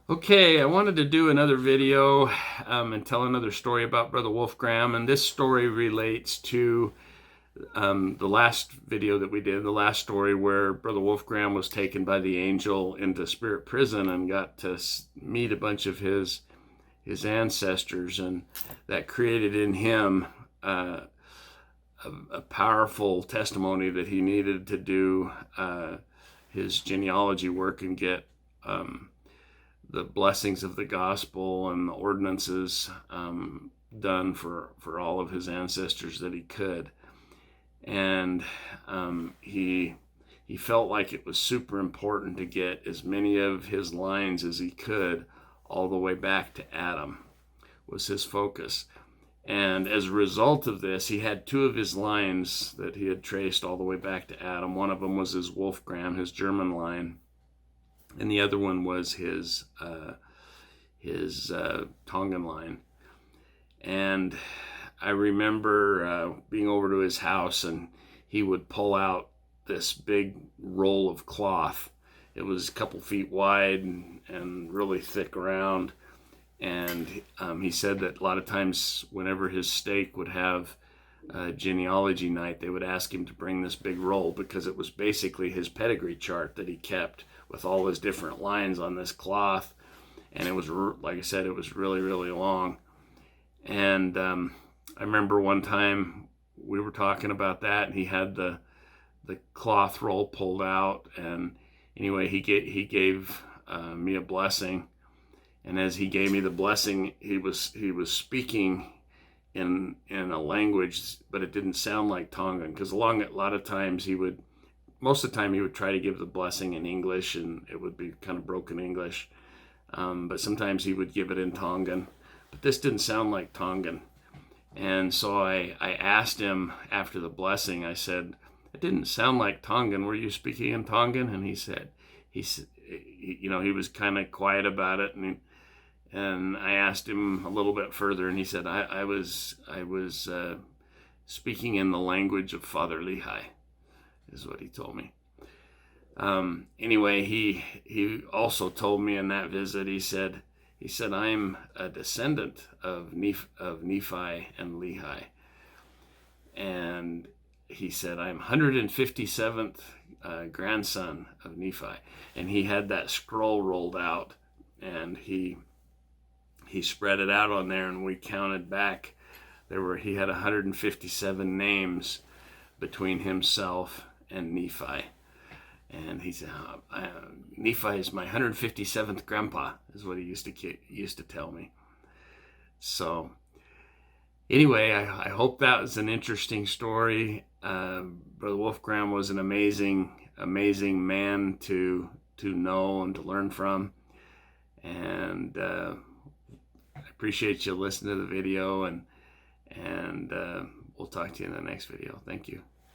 Okay, I wanted to do another video and tell another story about Brother Wolfgramm, and this story relates to the last video that we did, the last story where Brother Wolfgramm was taken by the angel into spirit prison and got to meet a bunch of his ancestors, and that created in him a powerful testimony that he needed to do his genealogy work and get the blessings of the gospel and the ordinances done for all of his ancestors that he could. And he felt like it was super important to get as many of his lines as he could all the way back to Adam was his focus. And as a result of this, he had two of his lines that he had traced all the way back to Adam. One of them was his Wolfgramm, his German line, and the other one was his Tongan line. And I remember being over to his house, and he would pull out this big roll of cloth. It was a couple feet wide and really thick around. And he said that a lot of times whenever his stake would have genealogy night, they would ask him to bring this big roll because it was basically his pedigree chart that he kept with all his different lines on this cloth. And it was, like I said, it was really, really long. And I remember one time we were talking about that, and he had the cloth roll pulled out. And anyway, he gave me a blessing. And as he gave me the blessing, he was speaking in a language, but it didn't sound like Tongan, because a lot of times most of the time he would try to give the blessing in English, and it would be kind of broken English. But sometimes he would give it in Tongan, but this didn't sound like Tongan. And so I asked him after the blessing, I said, it didn't sound like Tongan. Were you speaking in Tongan? And he said, he was kind of quiet about it. And I asked him a little bit further, and he said, I was speaking in the language of Father Lehi, is what he told me. Anyway, he also told me in that visit, he said, I'm a descendant of Nephi and Lehi. And he said, I'm 157th grandson of Nephi. And he had that scroll rolled out, and he spread it out on there, and we counted back. He had 157 names between himself and Nephi. And he said, Nephi is my 157th grandpa, is what he used to tell me. So anyway, I hope that was an interesting story. Brother Wolfgramm was an amazing man to know and to learn from. And I appreciate you listening to the video, and we'll talk to you in the next video. Thank you.